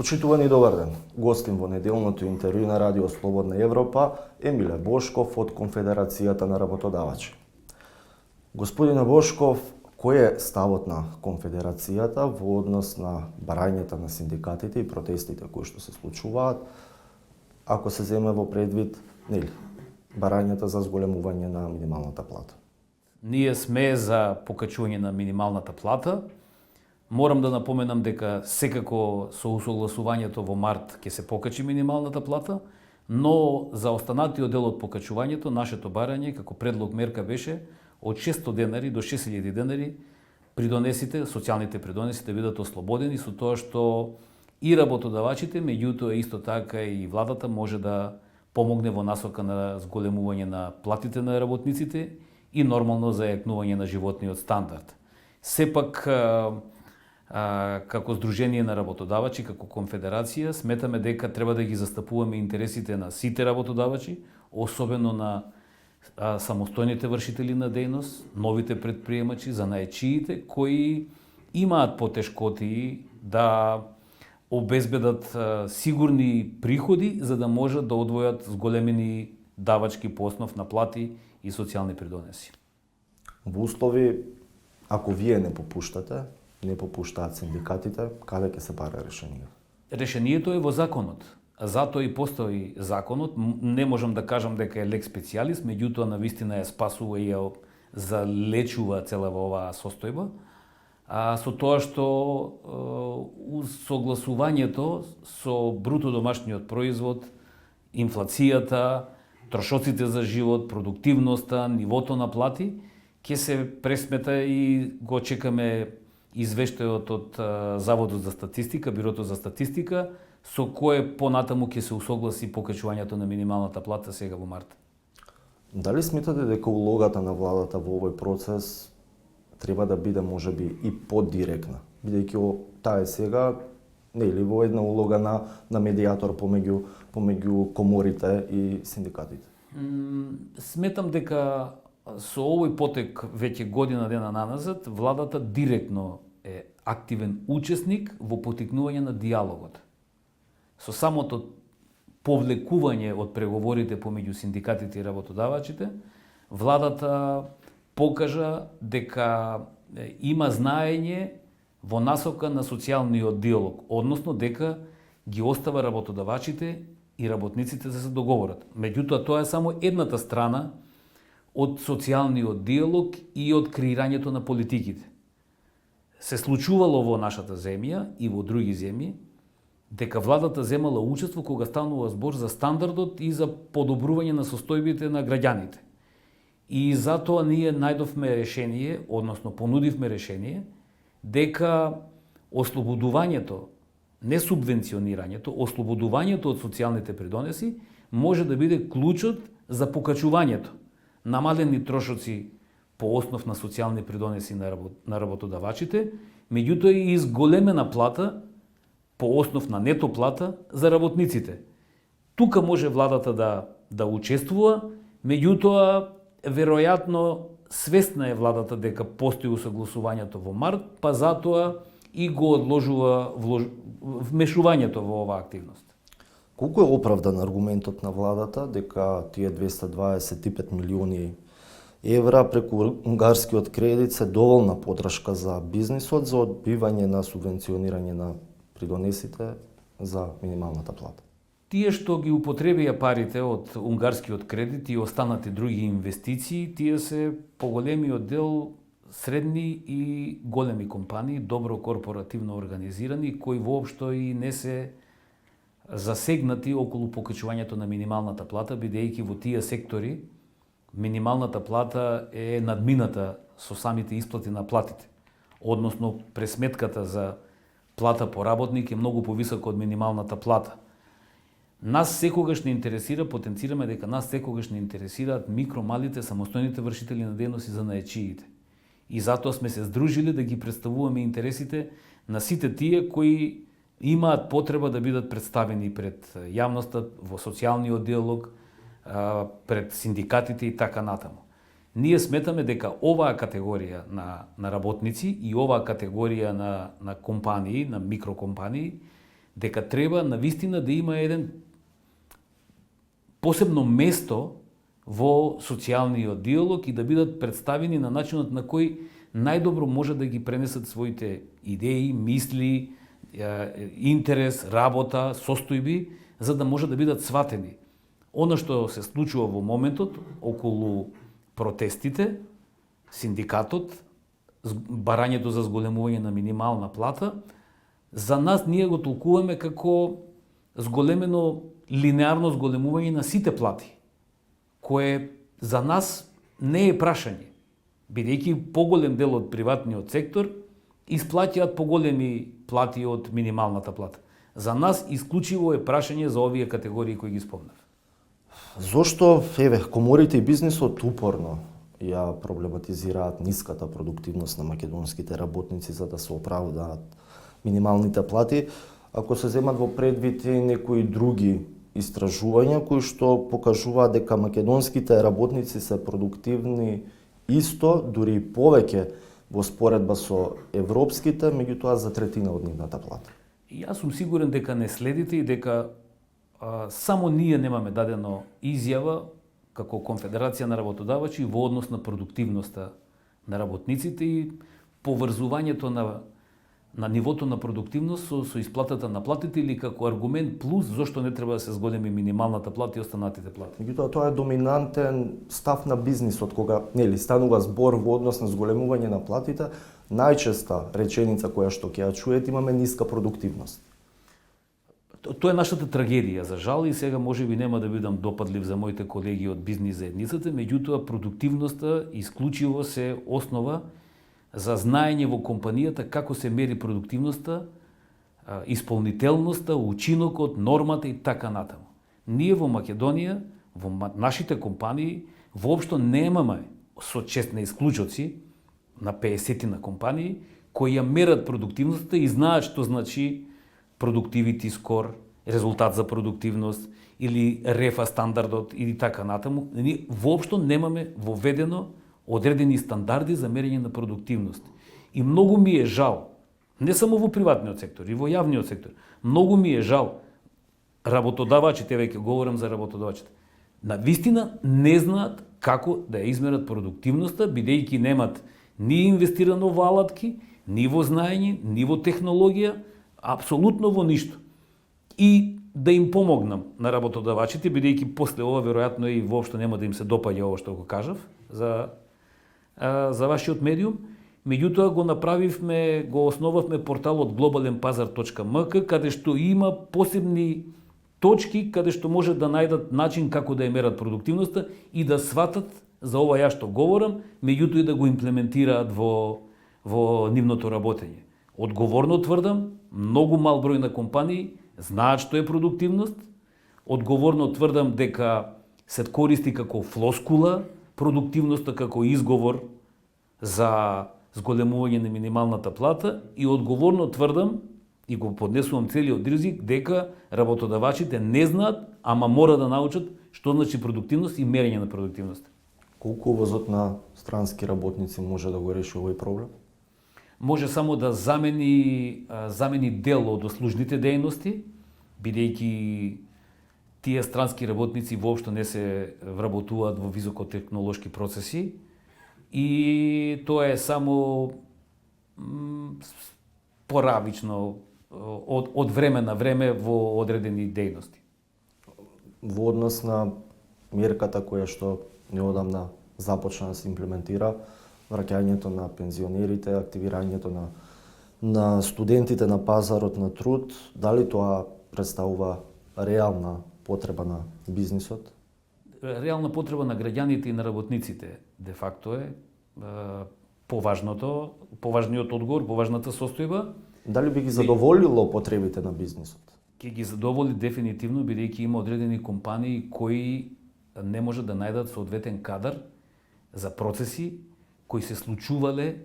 Почитувани добар ден. Гостин во неделното интервју на Радио Слободна Европа Емиле Бошков од Конфедерацијата на работодавачи. Господине Бошков, кој е ставот на Конфедерацијата во однос на барањата на синдикатите и протестите кои што се случуваат, ако се земе во предвид, барањата за зголемување на минималната плата? Ние сме за покачување на минималната плата. Морам да напоменам дека секако со усогласувањето во март ќе се покачи минималната плата, но за останатиот дел од покачувањето, нашето барање како предлог мерка беше од 600 денари до 6000 денари придонесите, социјалните придонеси да бидат ослободени со тоа што и работодавачите, меѓутоа исто така и владата може да помогне во насока на зголемување на платите на работниците и нормално зајакнување на животниот стандард. Сепак како Сдружение на работодавачи, како конфедерација, сметаме дека треба да ги застапуваме интересите на сите работодавачи, особено на самостојните вршители на дејност, новите предприемачи, занаечиите, кои имаат потешкоти да обезбедат сигурни приходи, за да можат да одвојат зголемени давачки по основ на плати и социјални придонеси. Во услови, ако вие не попуштаат синдикатите, каде ќе се бара решение? Решението е во законот. Затоа и постои законот. Не можам да кажам дека е лек специјалис, меѓутоа навистина ја спасува и ја залечува целава оваа состојба. Со тоа што согласувањето со бруто домашниот производ, инфлацијата, трошоците за живот, продуктивноста, нивото на плати, ќе се пресмета и го чекаме извештајот од Заводот за статистика, Бирото за статистика, со кое понатаму ќе се усогласи покачувањето на минималната плата сега во март. Дали сметате дека улогата на владата во овој процес треба да биде можеби и подиректна, бидејќи таа е сега во една улога на медијатор помеѓу коморите и синдикатите? Сметам дека со овој потек веќе година дена наназад, владата директно е активен учесник во поттикнување на диалогот. Со самото повлекување од преговорите помеѓу синдикатите и работодавачите, владата покажа дека има знаење во насока на социјалниот диалог, односно дека ги остава работодавачите и работниците да се договорат. Меѓутоа, тоа е само едната страна од социјалниот диалог и од креирањето на политиките. Се случувало во нашата земја и во други земји дека владата земала учество кога станува збор за стандардот и за подобрување на состојбите на граѓаните. И затоа ние најдовме решение, односно понудивме решение, дека ослободувањето, не субвенционирањето, ослободувањето од социјалните придонеси може да биде клучот за покачувањето намалени трошоци по основ на социјални придонеси на работодавачите, меѓутоа и изголемена плата по основ на нето плата за работниците. Тука може владата да учествува, меѓутоа веројатно свесна е владата дека постои усогласувањето во март, па затоа и го одложува вмешувањето во оваа активност. Колку е оправдан аргументот на владата дека тие 225 милиони евра преку унгарскиот кредит се доволна подршка за бизнисот за одбивање на субвенционирање на придонесите за минималната плата? Тие што ги употребија парите од унгарскиот кредит и останати други инвестиции, тие се поголемиот дел средни и големи компании, добро корпоративно организирани, кои воопшто и не се засегнати околу покачувањето на минималната плата, бидејќи во тие сектори минималната плата е надмината со самите исплати на платите. Односно, пресметката за плата по работник е многу повисока од минималната плата. Нас секогаш не интересира, потенцираме дека нас секогаш не интересираат микро, малите, самостојните вршители на дејност и занаечиите. И затоа сме се здружили да ги представуваме интересите на сите тие кои имаат потреба да бидат представени пред јавноста, во социјалниот диалог, пред синдикатите и така натаму. Ние сметаме дека оваа категорија на работници и оваа категорија на компании, на микрокомпании, дека треба навистина да има еден посебно место во социјалниот диалог и да бидат представени на начинот на кој најдобро може да ги пренесат своите идеи, мисли, интерес, работа, состојби, за да може да бидат сватени. Оно што се случува во моментот околу протестите, синдикатот, барањето за зголемување на минимална плата, за нас ние го толкуваме како зголемено линеарно зголемување на сите плати, кое за нас не е прашање, бидејќи поголем дел од приватниот сектор исплаќаат поголеми плати од минималната плата. За нас исклучиво е прашање за овие категории кои ги спомнав. Зошто коморите и бизнисот упорно ја проблематизираат ниската продуктивност на македонските работници за да се оправдаат минималните плати, ако се земат во предвид и некои други истражувања кои што покажуваат дека македонските работници се продуктивни исто, дури и повеќе во споредба со европските, меѓутоа за третина од нивната плата. Јас сум сигурен дека не следите и дека само ние немаме дадено изјава како Конфедерација на работодавачи во однос на продуктивноста на работниците и поврзувањето на нивото на продуктивност со исплатата на платите или како аргумент плюс зошто не треба да се зголеми минималната плата и останатите плати. Меѓутоа тоа е доминантен став на бизнисот кога станува збор во однос на зголемување на платите, најчеста реченица која што ќе ја чуете имаме ниска продуктивност. Тоа е нашата трагедија, за жал, и сега можеби нема да бидам допадлив за моите колеги од бизнис заедницата, меѓутоа продуктивноста исклучиво се основа за знаење во компанијата како се мери продуктивноста, исполнителноста, учинокот, нормата и така натаму. Ние во Македонија, во нашите компании, воопшто немаме со чест на исклучоци, на 50 на компании, кои ја мерат продуктивноста и знаат што значи productivity score, резултат за продуктивност или рефа стандардот или така натаму. Ние воопшто немаме воведено одредени стандарди за мерење на продуктивност. И многу ми е жал, не само во приватниот сектор, и во јавниот сектор, многу ми е жал работодавачите, веќе говорам за работодавачите, на вистина не знаат како да ја измерат продуктивноста, бидејќи немат ни инвестирано во алатки, ни во знаење, ни во технологија, апсолутно во ништо. И да им помогнам на работодавачите, бидејќи после ова веројатно и воопшто нема да им се допаѓа ова што го кажав за вашиот медиум. Меѓутоа го направивме, го основавме порталот globalenpazar.mk, каде што има посебни точки каде што може да најдат начин како да ја мерат продуктивноста и да сватат за ова ја што говорам, меѓутоа и да го имплементираат во нивното работење. Одговорно тврдам, многу мал број на компании знаат што е продуктивност. Одговорно тврдам дека се користи како флоскула продуктивноста како изговор за зголемување на минималната плата и одговорно тврдам и го поднесувам целиот ризик дека работодавачите не знаат, ама мора да научат што значи продуктивност и мерење на продуктивност. Колку увозот на странски работници може да го реши овој проблем? Може само да замени дел од услужните дејности, бидејќи тие странски работници воопшто не се вработуваат во високотехнолошки процеси и тоа е само поравично од време на време во одредени дејности. Во однос на мерката која што неодамна започна да се имплементира, враќањето на пензионерите, активирањето на студентите на пазарот на труд, дали тоа представува реална потреба на бизнисот? Реална потреба на граѓаните и на работниците, де факто е поважниот одговор, поважната состојба. Дали би ги задоволило потребите на бизнисот? Ќе ги задоволи дефинитивно, бидејќи има одредени компании кои не може да најдат соодветен кадар за процеси кои се случувале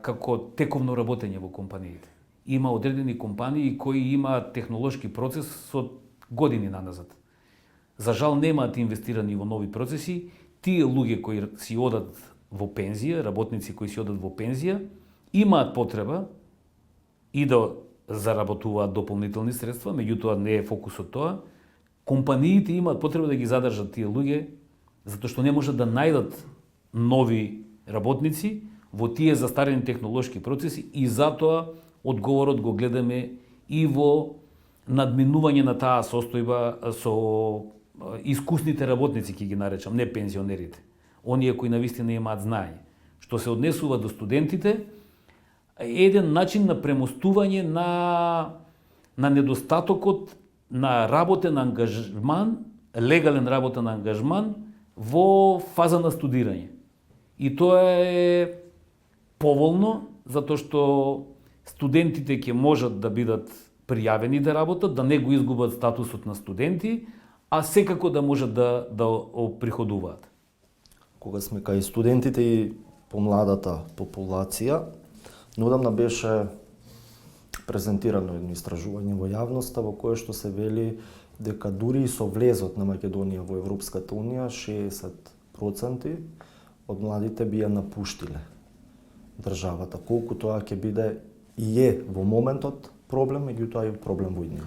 како тековно работење во компаниите. Има одредени компании кои имаат технолошки процес со години наназад. За жал немаат инвестирани во нови процеси. Тие луѓе кои си одат во пензија, работници кои си одат во пензија, имаат потреба и да заработуваат дополнителни средства, меѓутоа не е фокусот тоа. Компаниите имаат потреба да ги задржат тие луѓе, затоа што не можат да најдат нови работници во тие застарени технолошки процеси и затоа одговорот го гледаме и во надминување на таа состојба со искусните работници, ќе ги наречам, не пензионерите. Оние кои навистина имаат знаење. Што се однесува до студентите, еден начин на премостување на недостатокот на работен ангажман, легален работен ангажман во фаза на студирање. И тоа е поволно, затоа што студентите ќе можат да бидат пријавени да работат, да не го изгубат статусот на студенти, а секако да можат да приходуваат. Кога сме кај студентите и помладата популација, неодамна беше презентирано едно истражување во јавноста во кое што се вели дека дури и со влезот на Македонија во Европската Унија 60% од младите би ја напуштиле државата. Колку тоа ќе биде и е во моментот проблем, меѓутоа и проблем во иднина.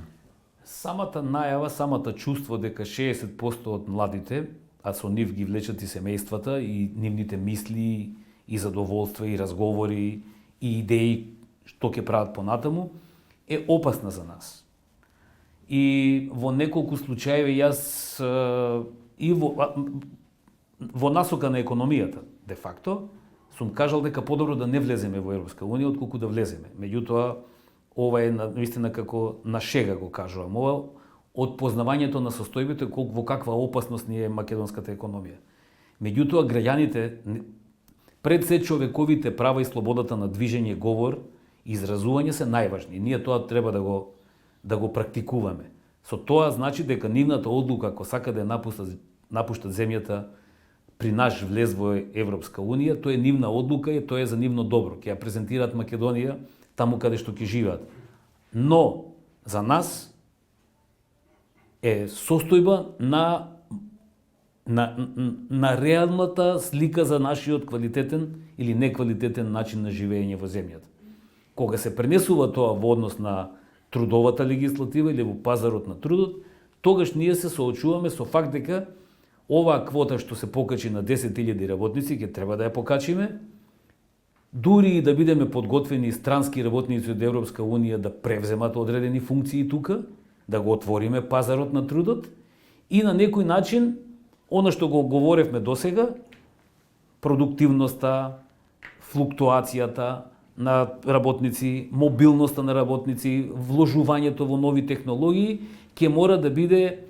Самата најава, самата чувство дека 60% од младите, а со нив ги влечат и семејствата, и нивните мисли, и задоволства, и разговори, и идеи што ќе прават понатаму, е опасна за нас. И во неколку случаеви јас и во насока на економијата, де факто, сум кажал дека подобро да не влеземе во Европска Унија отколку да влеземе. Меѓутоа, ова е наистина како на шега го кажувам. Ова од познавањето на состојбите во каква опасност ни е македонската економија. Меѓутоа, граѓаните, пред се човековите права и слободата на движење, говор и изразување се најважни. Ние тоа треба да го практикуваме. Со тоа значи дека нивната одлука, ако сака да ја напуштат земјата при наш влез во Европска Унија, тоа е нивна одлука и тоа е за нивно добро. Ќе ја презентираат Македонија таму каде што ќе живеат. Но за нас е состојба на реалната слика за нашиот квалитетен или неквалитетен начин на живење во земјата. Кога се пренесува тоа во однос на трудовата легислатива или во пазарот на трудот, тогаш ние се соочуваме со факт дека оваа квота што се покачи на 10.000 работници, ќе треба да ја покачиме, дури и да бидеме подготвени странски работници од Европска Унија да превземат одредени функции тука, да го отвориме пазарот на трудот и на некој начин, она што го говоревме досега, продуктивноста, флуктуацијата на работници, мобилноста на работници, вложувањето во нови технологии, ќе мора да биде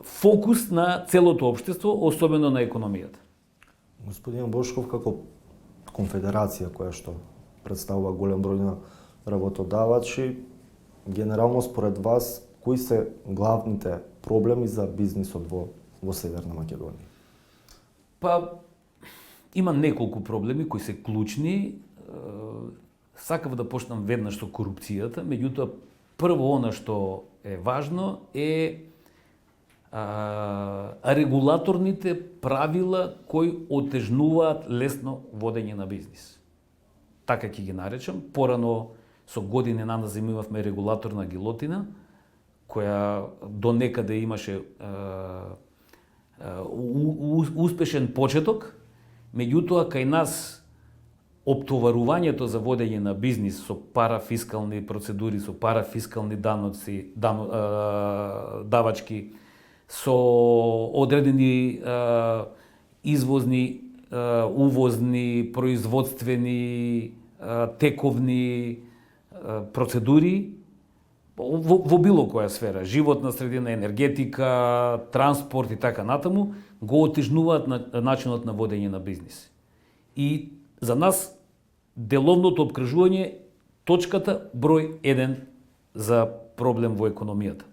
фокус на целото општество, особено на економијата. Господин Бошков, како конфедерација која што представува голем број на работодавачи, генерално според вас, кои се главните проблеми за бизнисот во Северна Македонија? Па, има неколку проблеми кои се клучни. Сакав да почнам веднаш со корупцијата, меѓутоа прво она што е важно е регулаторните правила кои отежнуваат лесно водење на бизнис. Така ќе ги наречам. Порано со години назад имавме регулаторна гилотина, која до некаде имаше успешен почеток, меѓутоа кај нас оптоварувањето за водење на бизнис со парафискални процедури, со парафискални даноци, давачки, со одредени извозни, увозни, производствени, тековни процедури во било која сфера, животна средина, енергетика, транспорт и така натаму, го отежнуваат на начинот на водење на бизнис. И за нас деловното обкржување точката број 1 за проблем во економијата.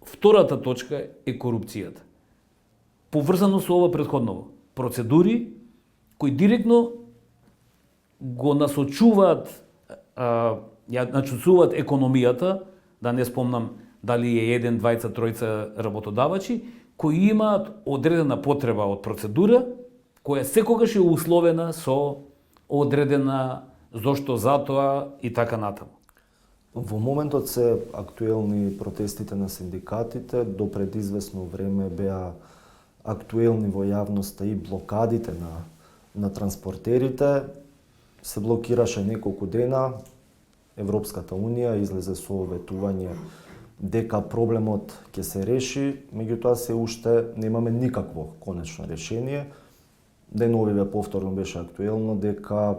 Втората точка е корупцијата. Поврзано со ова претходново. Процедури кои директно го насочуваат, ја начуцуваат економијата, да не спомнам дали е 1, 2, 3 работодавачи, кои имаат одредена потреба од процедура, која секогаш е условена со одредена зошто затоа и така натаму. Во моментот се актуелни протестите на синдикатите, до пред известно време беа актуелни во јавноста и блокадите на транспортерите. Се блокираше неколку дена, Европската Унија излезе со ветување дека проблемот ќе се реши, меѓутоа се уште немаме никакво конечно решение. Деновиве повторно беше актуелно дека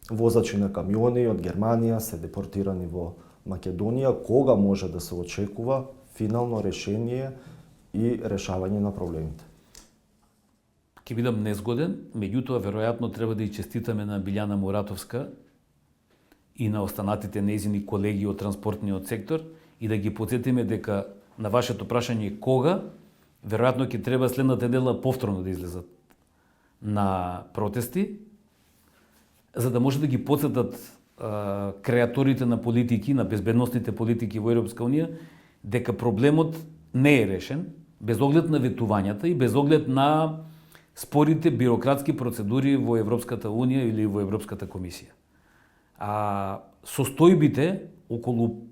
возачи на камиони од Германија се депортирани во Македонија. Кога може да се очекува финално решение и решавање на проблемите? Ќе бидам незгоден, меѓутоа веројатно треба да и честитаме на Билјана Муратовска и на останатите нејзини колеги од транспортниот сектор и да ги потсетиме дека на вашето прашање кога, веројатно ќе треба следната недела повторно да излезат на протести, за да може да ги потсетат креаторите на политики, на безбедносните политики во Европска Унија, дека проблемот не е решен, без оглед на ветувањата и без оглед на спорите бирократски процедури во Европската Унија или во Европската комисија. А состојбите околу,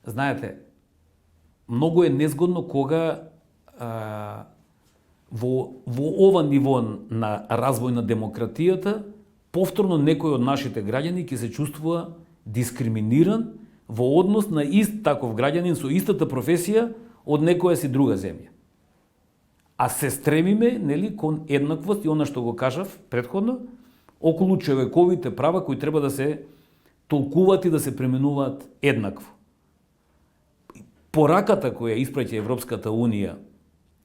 знаете, многу е незгодно кога во ова ниво на развој на демократијата повторно некој од нашите граѓани ќе се чувствува дискриминиран во однос на ист таков граѓанин со истата професија од некоја си друга земја. А се стремиме, нели, кон еднаквост и она што го кажав претходно, околу човековите права кои треба да се толкуваат и да се пременуваат еднакво. Пораката која испраќа Европската Унија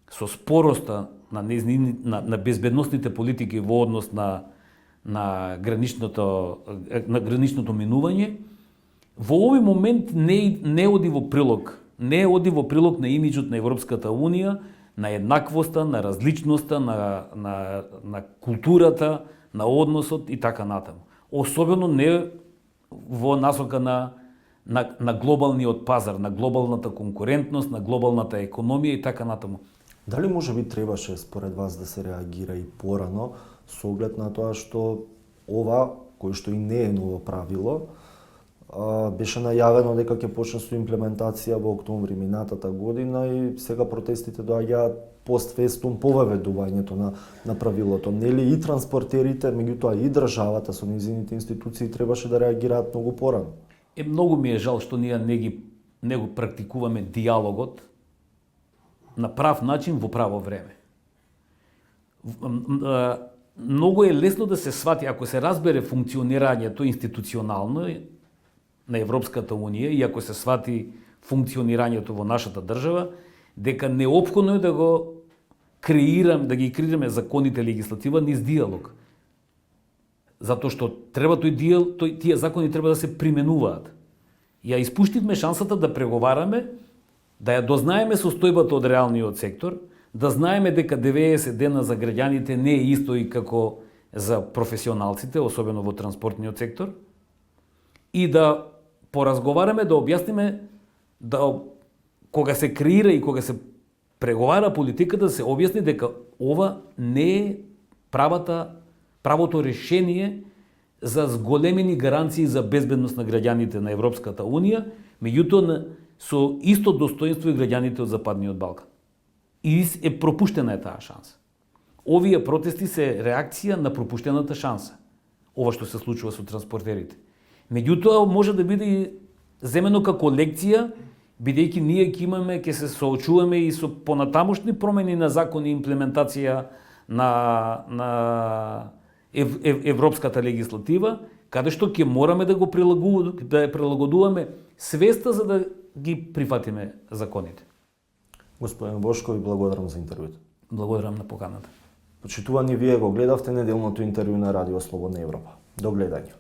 со спороста на безбедносните политики во однос на граничното минување, во овој момент не оди во прилог. Не оди во прилог на имиџот на Европската Унија, на еднаквоста, на различноста, на културата, на односот и така натаму. Особено не во насока на глобалниот пазар, на глобалната конкурентност, на глобалната економија и така натаму. Дали може би требаше според вас да се реагира и порано со оглед на тоа што ова, кој што и не е ново правило, беше најавено дека ќе почне со имплементација во октомври минатата година и сега протестите доаѓаат постфестум по въведувањето на правилото. Нели и транспортерите, меѓутоа и државата со низините институции требаше да реагираат многу порано. Многу ми е жал што ние не го практикуваме диалогот на прав начин во право време. Многу е лесно да се свати, ако се разбере функционирањето институционално на Европската Унија и ако се свати функционирањето во нашата држава, дека неопходно е да ги креираме законите легислатива низ диалог. Затоа што треба тие закони треба да се применуваат. Ја испуштивме шансата да преговараме, да ја дознаеме состојбата од реалниот сектор, да знаеме дека 90 дена за граѓаните не е исто и како за професионалците, особено во транспортниот сектор, и да поразговараме, да објасниме кога се креира и кога се преговара политиката, да се објасни дека ова не е правото решение за зголемени гаранции за безбедност на граѓаните на Европската Унија, меѓутоа со исто достоинство и граѓаните од Западниот Балкан. И е пропуштена таа шанса. Овие протести се реакција на пропуштената шанса. Ова што се случува со транспортерите. Меѓутоа може да биде и земено како лекција, бидејќи ние ќе се соочуваме и со понатамошни промени на закони и имплементација на европската легислатива, каде што ќе мораме да ја прилагодуваме свеста за да ги прифатиме законите. Господин Бошков, ви благодарам за интервјуто. Благодарам на поканата. Почитувани, вие го гледавте неделното интервју на Радио Слободна Европа. До гледање.